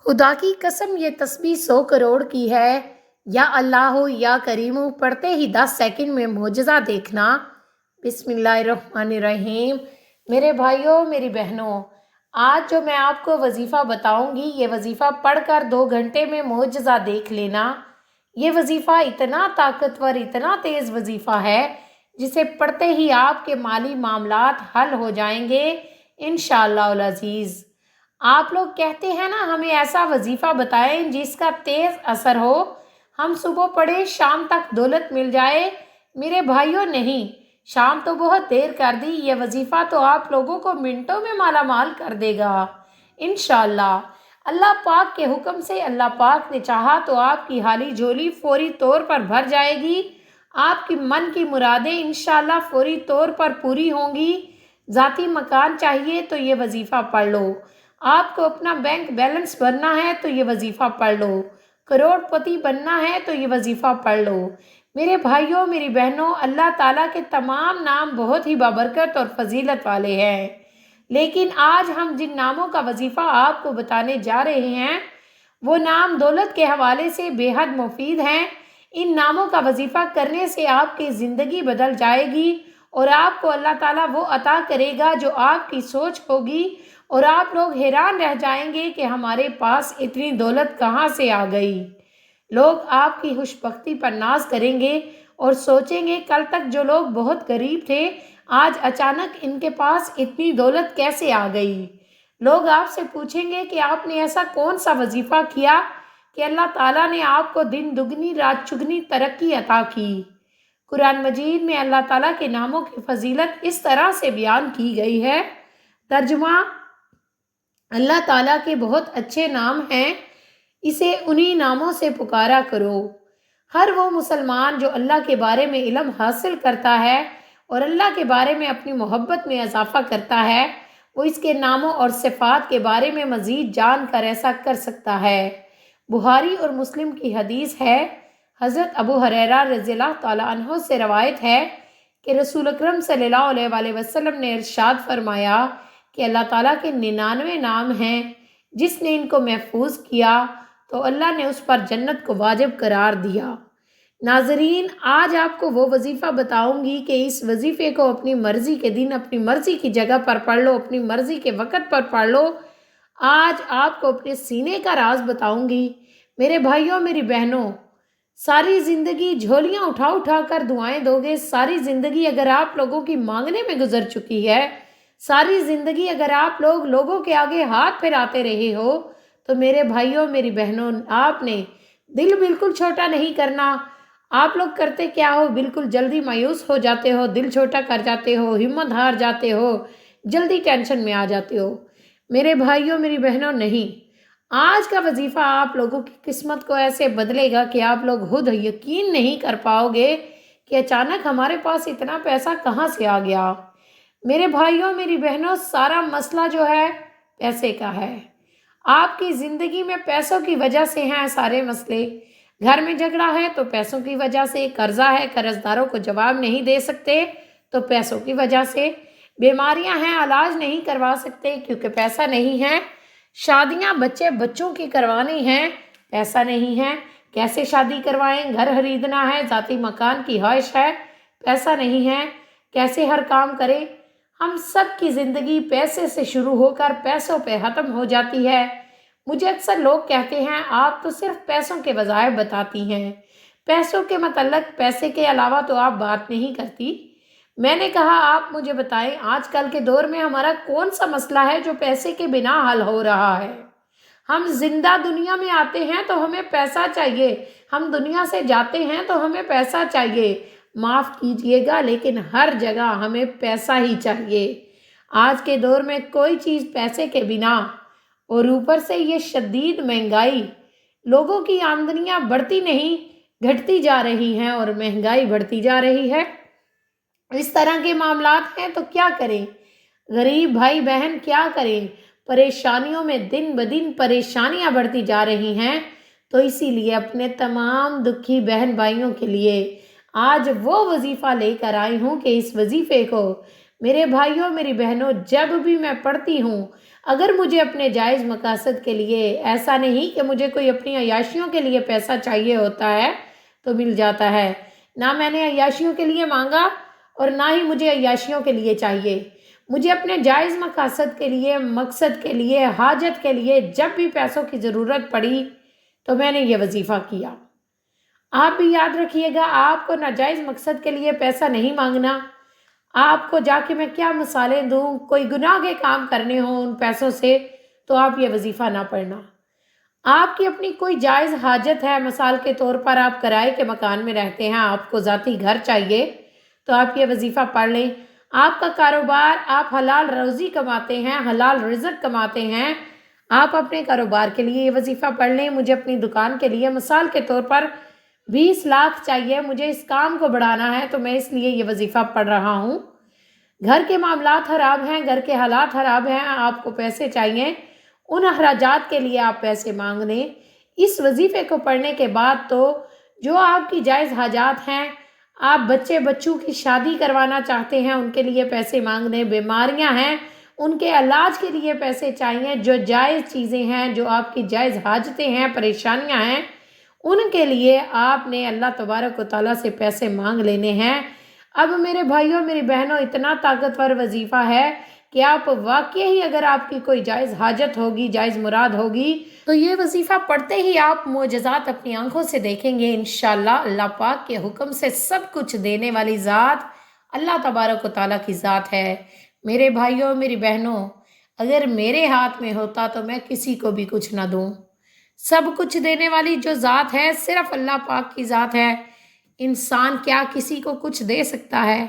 خدا کی قسم یہ تسبیح 100 کروڑ کی ہے۔ یا اللہ ہو یا کریم ہو پڑھتے ہی 10 سیکنڈ میں معجزہ دیکھنا۔ بسم اللہ الرحمن الرحیم۔ میرے بھائیوں میری بہنوں، آج جو میں آپ کو وظیفہ بتاؤں گی یہ وظیفہ پڑھ کر 2 گھنٹے میں معجزہ دیکھ لینا۔ یہ وظیفہ اتنا طاقتور اتنا تیز وظیفہ ہے جسے پڑھتے ہی آپ کے مالی معاملات حل ہو جائیں گے انشاءاللہ العزیز۔ آپ لوگ کہتے ہیں نا ہمیں ایسا وظیفہ بتائیں جس کا تیز اثر ہو، ہم صبح پڑھیں شام تک دولت مل جائے۔ میرے بھائیوں نہیں، شام تو بہت دیر کر دی، یہ وظیفہ تو آپ لوگوں کو منٹوں میں مالا مال کر دے گا انشاءاللہ۔ اللہ پاک کے حکم سے اللہ پاک نے چاہا تو آپ کی حالی جھولی فوری طور پر بھر جائے گی، آپ کی من کی مرادیں انشاءاللہ فوری طور پر پوری ہوں گی۔ ذاتی مکان چاہیے تو یہ وظیفہ پڑھ لو، آپ کو اپنا بینک بیلنس بھرنا ہے تو یہ وظیفہ پڑھ لو، کروڑ پتی بننا ہے تو یہ وظیفہ پڑھ لو۔ میرے بھائیوں میری بہنوں، اللہ تعالیٰ کے تمام نام بہت ہی بابرکت اور فضیلت والے ہیں، لیکن آج ہم جن ناموں کا وظیفہ آپ کو بتانے جا رہے ہیں وہ نام دولت کے حوالے سے بے حد مفید ہیں۔ ان ناموں کا وظیفہ کرنے سے آپ کی زندگی بدل جائے گی اور آپ کو اللہ تعالیٰ وہ عطا کرے گا جو آپ کی سوچ ہوگی، اور آپ لوگ حیران رہ جائیں گے کہ ہمارے پاس اتنی دولت کہاں سے آ گئی۔ لوگ آپ کی خوش بختی پر ناز کریں گے اور سوچیں گے کل تک جو لوگ بہت غریب تھے آج اچانک ان کے پاس اتنی دولت کیسے آ گئی۔ لوگ آپ سے پوچھیں گے کہ آپ نے ایسا کون سا وظیفہ کیا کہ اللہ تعالیٰ نے آپ کو دن دگنی رات چگنی ترقی عطا کی۔ قرآن مجید میں اللہ تعالیٰ کے ناموں کی فضیلت اس طرح سے بیان کی گئی ہے۔ ترجمہ: اللہ تعالیٰ کے بہت اچھے نام ہیں، اسے انہی ناموں سے پکارا کرو۔ ہر وہ مسلمان جو اللہ کے بارے میں علم حاصل کرتا ہے اور اللہ کے بارے میں اپنی محبت میں اضافہ کرتا ہے وہ اس کے ناموں اور صفات کے بارے میں مزید جان کر ایسا کر سکتا ہے۔ بخاری اور مسلم کی حدیث ہے، حضرت ابو ہریرہ رضی اللہ تعالیٰ عنہ سے روایت ہے کہ رسول اکرم صلی اللہ علیہ وآلہ وسلم نے ارشاد فرمایا کہ اللہ تعالیٰ کے 99 نام ہیں، جس نے ان کو محفوظ کیا تو اللہ نے اس پر جنت کو واجب قرار دیا۔ ناظرین، آج آپ کو وہ وظیفہ بتاؤں گی کہ اس وظیفے کو اپنی مرضی کے دن اپنی مرضی کی جگہ پر پڑھ لو، اپنی مرضی کے وقت پر پڑھ لو۔ آج آپ کو اپنے سینے کا راز بتاؤں گی۔ میرے بھائیوں میری بہنوں، ساری زندگی جھولیاں اٹھا اٹھا کر دعائیں دو گے، ساری زندگی اگر آپ لوگوں کی مانگنے میں گزر چکی ہے، ساری زندگی اگر آپ لوگوں کے آگے ہاتھ پھیلاتے رہے ہو تو میرے بھائیوں میری بہنوں، آپ نے دل بالکل چھوٹا نہیں کرنا۔ آپ لوگ کرتے کیا ہو؟ بالکل جلدی مایوس ہو جاتے ہو، دل چھوٹا کر جاتے ہو، ہمت ہار جاتے ہو، جلدی ٹینشن میں آ جاتے ہو۔ میرے بھائیوں میری بہنوں نہیں، آج کا وظیفہ آپ لوگوں کی قسمت کو ایسے بدلے گا کہ آپ لوگ خود یقین نہیں کر پاؤ گے کہ اچانک ہمارے پاس اتنا پیسہ کہاں سے آ گیا۔ میرے بھائیوں میری بہنوں، سارا مسئلہ جو ہے پیسے کا ہے۔ آپ کی زندگی میں پیسوں کی وجہ سے ہیں سارے مسئلے۔ گھر میں جھگڑا ہے تو پیسوں کی وجہ سے، قرضہ ہے قرض داروں کو جواب نہیں دے سکتے تو پیسوں کی وجہ سے، بیماریاں ہیں علاج نہیں کروا سکتے کیونکہ پیسہ نہیں ہے، شادیاں بچوں کی کروانی ہیں، پیسہ نہیں ہے، کیسے شادی کروائیں، گھر خریدنا ہے، ذاتی مکان کی خواہش ہے، پیسہ نہیں ہے، کیسے ہر کام کریں۔ ہم سب کی زندگی پیسے سے شروع ہو کر پیسوں پہ ختم ہو جاتی ہے۔ مجھے اکثر لوگ کہتے ہیں آپ تو صرف پیسوں کے وظائف بتاتی ہیں، پیسوں کے متعلق پیسے کے علاوہ تو آپ بات نہیں کرتی۔ میں نے کہا آپ مجھے بتائیں آج کل کے دور میں ہمارا کون سا مسئلہ ہے جو پیسے کے بنا حل ہو رہا ہے؟ ہم زندہ دنیا میں آتے ہیں تو ہمیں پیسہ چاہیے، ہم دنیا سے جاتے ہیں تو ہمیں پیسہ چاہیے۔ معاف کیجئے گا لیکن ہر جگہ ہمیں پیسہ ہی چاہیے۔ آج کے دور میں کوئی چیز پیسے کے بنا، اور اوپر سے یہ شدید مہنگائی، لوگوں کی آمدنیاں بڑھتی نہیں گھٹتی جا رہی ہیں اور مہنگائی بڑھتی جا رہی ہے۔ اس طرح کے معاملات ہیں تو کیا کریں؟ غریب بھائی بہن کیا کریں؟ پریشانیوں میں دن بدن پریشانیاں بڑھتی جا رہی ہیں، تو اسی لیے اپنے تمام دکھی بہن بھائیوں کے لیے آج وہ وظیفہ لے کر آئی ہوں کہ اس وظیفے کو میرے بھائیوں میری بہنوں جب بھی میں پڑھتی ہوں اگر مجھے اپنے جائز مقاصد کے لیے، ایسا نہیں کہ مجھے کوئی اپنی عیاشیوں کے لیے پیسہ چاہیے ہوتا ہے تو مل جاتا ہے، نہ میں نے عیاشیوں کے لیے مانگا اور نہ ہی مجھے عیاشیوں کے لیے چاہیے۔ مجھے اپنے جائز مقاصد کے لیے، مقصد کے لیے، حاجت کے لیے جب بھی پیسوں کی ضرورت پڑی تو میں نے یہ وظیفہ کیا۔ آپ بھی یاد رکھیے گا، آپ کو ناجائز مقصد کے لیے پیسہ نہیں مانگنا۔ آپ کو جا کے میں کیا مثالیں دوں، کوئی گناہ کے کام کرنے ہوں ان پیسوں سے تو آپ یہ وظیفہ نہ پڑھنا۔ آپ کی اپنی کوئی جائز حاجت ہے، مثال کے طور پر آپ کرائے کے مکان میں رہتے ہیں، آپ کو ذاتی گھر چاہیے تو آپ یہ وظیفہ پڑھ لیں۔ آپ کا کاروبار، آپ حلال روزی کماتے ہیں، حلال رزق کماتے ہیں، آپ اپنے کاروبار کے لیے یہ وظیفہ پڑھ لیں۔ مجھے اپنی دکان کے لیے مثال کے طور پر 20 لاکھ چاہیے، مجھے اس کام کو بڑھانا ہے تو میں اس لیے یہ وظیفہ پڑھ رہا ہوں۔ گھر کے معاملات خراب ہیں، گھر کے حالات خراب ہیں، آپ کو پیسے چاہیے، ان اخراجات کے لیے آپ پیسے مانگ لیں۔ اس وظیفے کو پڑھنے کے بعد تو جو آپ کی جائز حاجات ہیں، آپ بچوں کی شادی کروانا چاہتے ہیں ان کے لیے پیسے مانگ لیں، بیماریاں ہیں ان کے علاج کے لیے پیسے چاہیے، جو جائز چیزیں ہیں، جو آپ کی جائز حاجتیں ہیں، پریشانیاں ہیں، ان کے لیے آپ نے اللہ تبارک و تعالیٰ سے پیسے مانگ لینے ہیں۔ اب میرے بھائیوں، میری بہنوں، اتنا طاقتور وظیفہ ہے کہ آپ واقعی ہی اگر آپ کی کوئی جائز حاجت ہوگی، جائز مراد ہوگی تو یہ وظیفہ پڑھتے ہی آپ معجزات اپنی آنکھوں سے دیکھیں گے انشاءاللہ۔ اللہ پاک کے حکم سے سب کچھ دینے والی ذات اللہ تبارک و تعالیٰ کی ذات ہے۔ میرے بھائیوں، میری بہنوں، اگر میرے ہاتھ میں ہوتا تو میں کسی کو بھی کچھ نہ دوں۔ سب کچھ دینے والی جو ذات ہے صرف اللہ پاک کی ذات ہے۔ انسان کیا کسی کو کچھ دے سکتا ہے؟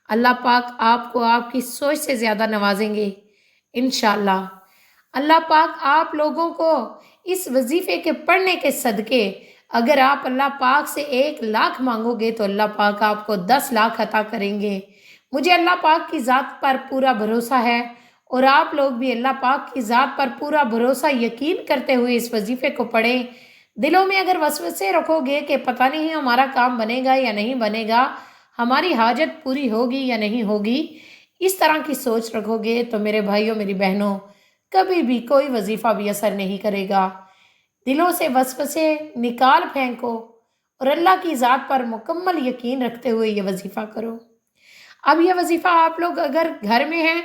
اللہ پاک آپ کو آپ کی سوچ سے زیادہ نوازیں گے انشاءاللہ۔ اللہ پاک آپ لوگوں کو اس وظیفے کے پڑھنے کے صدقے، اگر آپ اللہ پاک سے 1 لاکھ مانگو گے تو اللہ پاک آپ کو 10 لاکھ عطا کریں گے۔ مجھے اللہ پاک کی ذات پر پورا بھروسہ ہے اور آپ لوگ بھی اللہ پاک کی ذات پر پورا بھروسہ یقین کرتے ہوئے اس وظیفے کو پڑھیں۔ دلوں میں اگر وسوسے رکھو گے کہ پتہ نہیں ہمارا کام بنے گا یا نہیں بنے گا، ہماری حاجت پوری ہوگی یا نہیں ہوگی، اس طرح کی سوچ رکھو گے تو میرے بھائیوں، میری بہنوں، کبھی بھی کوئی وظیفہ بھی اثر نہیں کرے گا۔ دلوں سے وسوسے نکال پھینکو اور اللہ کی ذات پر مکمل یقین رکھتے ہوئے یہ وظیفہ کرو۔ اب یہ وظیفہ آپ لوگ اگر گھر میں ہیں،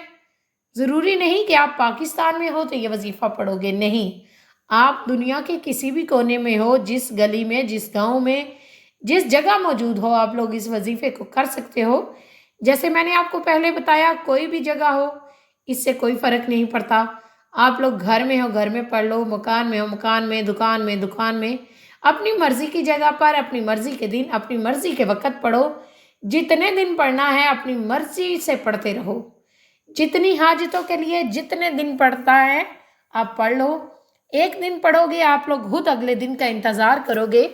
ضروری نہیں کہ آپ پاکستان میں ہو تو یہ وظیفہ پڑھو گے، نہیں، آپ دنیا کے کسی بھی کونے میں ہو، جس گلی میں، جس گاؤں میں، جس جگہ موجود ہو، آپ لوگ اس وظیفے کو کر سکتے ہو۔ جیسے میں نے آپ کو پہلے بتایا، کوئی بھی جگہ ہو، اس سے کوئی فرق نہیں پڑتا۔ آپ لوگ گھر میں ہو، گھر میں پڑھ لو، مکان میں ہو، مکان میں، دکان میں، دکان میں، اپنی مرضی کی جگہ پر، اپنی مرضی کے دن، اپنی مرضی کے وقت پڑھو۔ جتنے دن پڑھنا ہے اپنی مرضی سے پڑھتے رہو، جتنی حاجتوں کے لیے جتنے دن پڑھتا ہے آپ پڑھ لو۔ 1 دن پڑھو گے آپ لوگ خود اگلے دن کا انتظار کرو گے،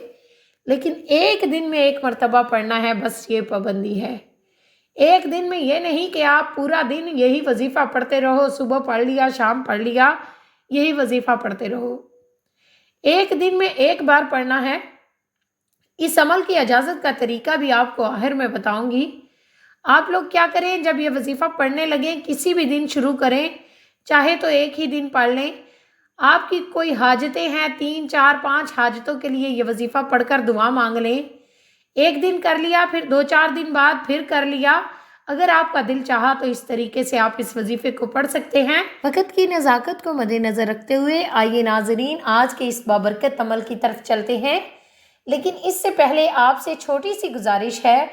لیکن 1 دن میں 1 مرتبہ پڑھنا ہے، بس یہ پابندی ہے۔ 1 دن میں یہ نہیں کہ آپ پورا دن یہی وظیفہ پڑھتے رہو، صبح پڑھ لیا، شام پڑھ لیا، یہی وظیفہ پڑھتے رہو۔ 1 دن میں 1 بار پڑھنا ہے۔ اس عمل کی اجازت کا طریقہ بھی آپ کو آخر میں بتاؤں گی۔ آپ لوگ کیا کریں، جب یہ وظیفہ پڑھنے لگیں، کسی بھی دن شروع کریں، چاہے تو 1 ہی دن پڑھ لیں۔ آپ کی کوئی حاجتیں ہیں، 3 4 5 حاجتوں کے لیے یہ وظیفہ پڑھ کر دعا مانگ لیں۔ 1 دن کر لیا، پھر 2 4 دن بعد پھر کر لیا۔ اگر آپ کا دل چاہا تو اس طریقے سے آپ اس وظیفے کو پڑھ سکتے ہیں۔ وقت کی نزاکت کو مد نظر رکھتے ہوئے آئیے ناظرین آج کے اس بابرکت عمل کی طرف چلتے ہیں، لیکن اس سے پہلے آپ سے چھوٹی سی گزارش ہے،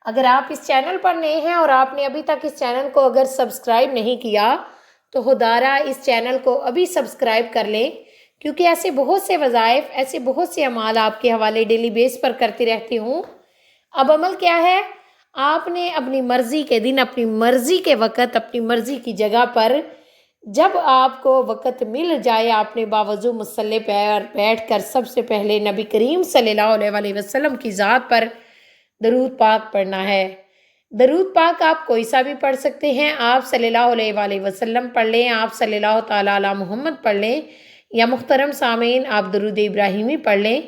اگر آپ اس چینل پر نئے ہیں اور آپ نے ابھی تک اس چینل کو اگر سبسکرائب نہیں کیا تو خدارہ اس چینل کو ابھی سبسکرائب کر لیں، کیونکہ ایسے بہت سے وظائف، ایسے بہت سے اعمال آپ کے حوالے ڈیلی بیس پر کرتی رہتی ہوں۔ اب عمل کیا ہے، آپ نے اپنی مرضی کے دن، اپنی مرضی کے وقت، اپنی مرضی کی جگہ پر جب آپ کو وقت مل جائے، آپ نے باوضو مصلی پر بیٹھ کر سب سے پہلے نبی کریم صلی اللہ علیہ وسلم کی ذات پر درود پاک پڑھنا ہے۔ درود پاک آپ کوئی سا بھی پڑھ سکتے ہیں، آپ صلی اللہ علیہ وسلم پڑھ لیں، آپ صلی اللہ تعالیٰ علی محمد پڑھ لیں، یا محترم سامعین آپ درود ابراہیمی پڑھ لیں۔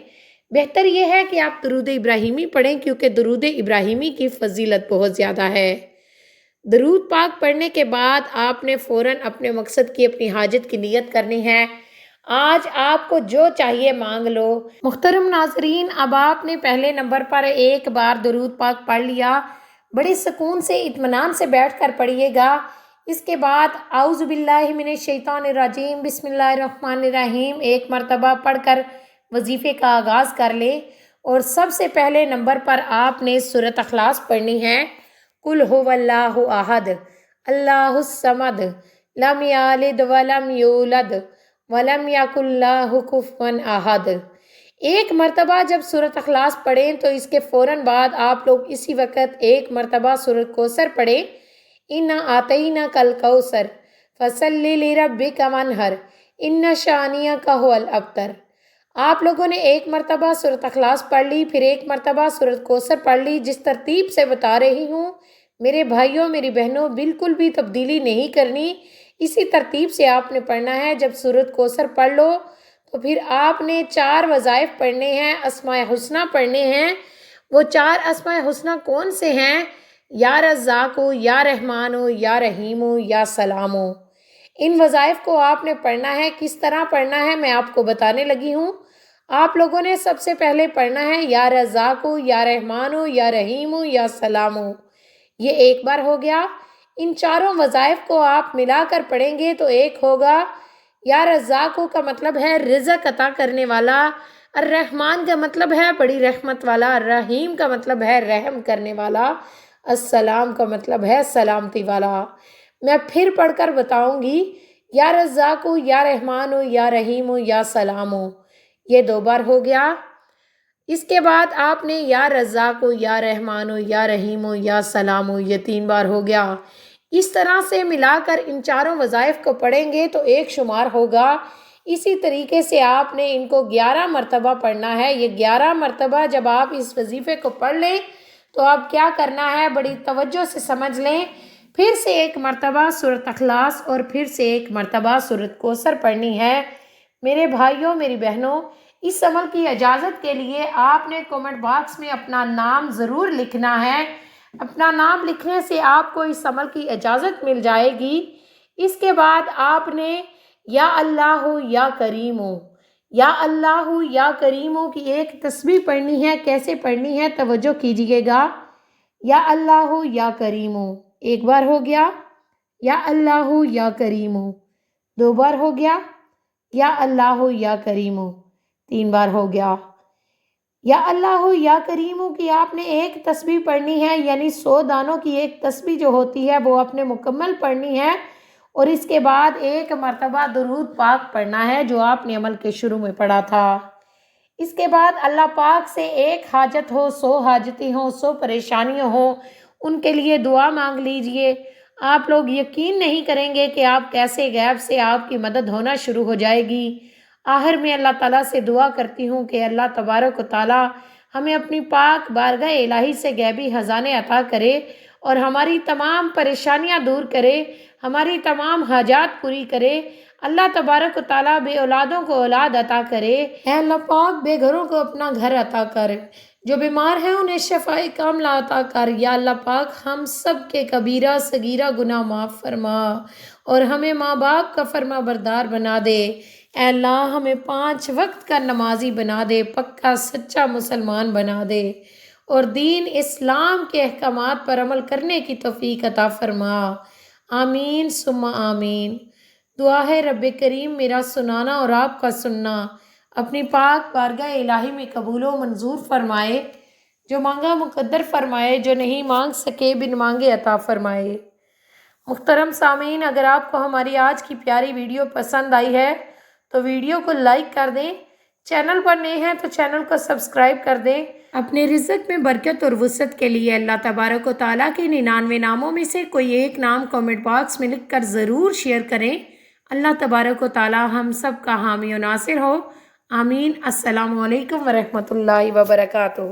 بہتر یہ ہے کہ آپ درود ابراہیمی پڑھیں، کیونکہ درود ابراہیمی کی فضیلت بہت زیادہ ہے۔ درود پاک پڑھنے کے بعد آپ نے فوراً اپنے مقصد کی اپنی حاجت کی نیت کرنی ہے۔ آج آپ کو جو چاہیے مانگ لو۔ محترم ناظرین، اب آپ نے پہلے نمبر پر ایک بار درود پاک پڑھ لیا، بڑے سکون سے اطمینان سے بیٹھ کر پڑھیے گا۔ اس کے بعد اعوذ باللہ من الشیطان الرجیم بسم اللہ الرحمن الرحیم ایک مرتبہ پڑھ کر وظیفے کا آغاز کر لیں، اور سب سے پہلے نمبر پر آپ نے سورۃ اخلاص پڑھنی ہے۔ قل هو اللہ احد اللہ الصمد لم یلد ولم یولد ولم یکن لہ کفوا احد۔ ایک مرتبہ جب سورۃ اخلاص پڑھیں تو اس کے فوراً بعد آپ لوگ اسی وقت ایک مرتبہ سورۃ کوثر پڑھیں۔ انا اعطیناک الکوثر فصلی لربک وانحر ان شانئک ھو الابتر۔ آپ لوگوں نے ایک مرتبہ سورۃ اخلاص پڑھ لی، پھر ایک مرتبہ سورۃ کوثر پڑھ لی۔ جس ترتیب سے بتا رہی ہوں میرے بھائیوں میری بہنوں، بالکل بھی تبدیلی نہیں کرنی، اسی ترتیب سے آپ نے پڑھنا ہے۔ جب سورۃ کوثر پڑھ لو تو پھر آپ نے 4 وظائف پڑھنے ہیں، اسماء حسنہ پڑھنے ہیں۔ وہ 4 اسماء حسنہ کون سے ہیں؟ یا رزاق، یا رحمان، یا رحیم، یا سلام۔ ان وظائف کو آپ نے پڑھنا ہے۔ کس طرح پڑھنا ہے میں آپ کو بتانے لگی ہوں۔ آپ لوگوں نے سب سے پہلے پڑھنا ہے یا رزاق، یا رحمان، یا رحیم، یا سلام۔ یہ ایک بار ہو گیا۔ ان 4 وظائف کو آپ ملا کر پڑھیں گے تو ایک ہوگا۔ یا رزاق کا مطلب ہے رزق عطا کرنے والا، الرحمن کا مطلب ہے بڑی رحمت والا، الرحیم کا مطلب ہے رحم کرنے والا، السلام کا مطلب ہے سلامتی والا۔ میں پھر پڑھ کر بتاؤں گی، یا رزاق، یا رحمان، یا رحیم، یا سلام۔ یہ 2 بار ہو گیا۔ اس کے بعد آپ نے یا رزاق، یا رحمان، یا رحیم، یا سلام، یہ 3 بار ہو گیا۔ اس طرح سے ملا کر ان 4 وظائف کو پڑھیں گے تو ایک شمار ہوگا۔ اسی طریقے سے آپ نے ان کو 11 مرتبہ پڑھنا ہے۔ یہ 11 مرتبہ جب آپ اس وظیفے کو پڑھ لیں تو آپ کیا کرنا ہے بڑی توجہ سے سمجھ لیں۔ پھر سے ایک مرتبہ سورۃ اخلاص اور پھر سے ایک مرتبہ سورۃ کوثر پڑھنی ہے۔ میرے بھائیوں میری بہنوں، اس عمل کی اجازت کے لیے آپ نے کومنٹ باکس میں اپنا نام ضرور لکھنا ہے۔ اپنا نام لکھنے سے آپ کو اس عمل کی اجازت مل جائے گی۔ اس کے بعد آپ نے یا اللہ یا کریم، یا اللہ یا کریم کی ایک تسبیح پڑھنی ہے۔ کیسے پڑھنی ہے توجہ کیجیے گا۔ یا اللہ یا کریم، ایک بار ہو گیا۔ یا اللہ یا کریم، 2 بار ہو گیا۔ یا اللہ یا کریم، 3 بار ہو گیا۔ یا اللہ یا کریم کی آپ نے ایک تسبیح پڑھنی ہے، یعنی 100 دانوں کی ایک تسبیح جو ہوتی ہے وہ آپ نے مکمل پڑھنی ہے، اور اس کے بعد ایک مرتبہ درود پاک پڑھنا ہے جو آپ نے عمل کے شروع میں پڑھا تھا۔ اس کے بعد اللہ پاک سے ایک حاجت ہو، 100 حاجتیں ہوں، 100 پریشانیاں ہوں، ان کے لیے دعا مانگ لیجئے۔ آپ لوگ یقین نہیں کریں گے کہ آپ کیسے غیب سے آپ کی مدد ہونا شروع ہو جائے گی۔ آخر میں اللہ تعالیٰ سے دعا کرتی ہوں کہ اللہ تبارک و تعالیٰ ہمیں اپنی پاک بارگاہ الہی سے غیبی خزانے عطا کرے اور ہماری تمام پریشانیاں دور کرے، ہماری تمام حاجات پوری کرے۔ اللہ تبارک و تعالیٰ بے اولادوں کو اولاد عطا کرے۔ اے اللہ پاک بے گھروں کو اپنا گھر عطا کر، جو بیمار ہیں انہیں شفائے کاملہ عطا کر۔ یا اللہ پاک ہم سب کے کبیرہ صغیرہ گناہ معاف فرما اور ہمیں ماں باپ کا فرما بردار بنا دے۔ اے اللہ ہمیں 5 وقت کا نمازی بنا دے، پکا سچا مسلمان بنا دے، اور دین اسلام کے احکامات پر عمل کرنے کی توفیق عطا فرما۔ آمین ثم آمین۔ دعا ہے رب کریم میرا سنانا اور آپ کا سننا اپنی پاک بارگاہ الہی میں قبول و منظور فرمائے، جو مانگا مقدر فرمائے، جو نہیں مانگ سکے بن مانگے عطا فرمائے۔ محترم سامعین، اگر آپ کو ہماری آج کی پیاری ویڈیو پسند آئی ہے تو ویڈیو کو لائک کر دیں، چینل پر نئے ہیں تو چینل کو سبسکرائب کر دیں۔ اپنے رزق میں برکت اور وسعت کے لیے اللہ تبارک و تعالیٰ کے 99 ناموں میں سے کوئی ایک نام کامنٹ باکس میں لکھ کر ضرور شیئر کریں۔ اللہ تبارک و تعالیٰ ہم سب کا حامی و ناصر ہو۔ آمین۔ السلام علیکم ورحمۃ اللہ وبرکاتہ۔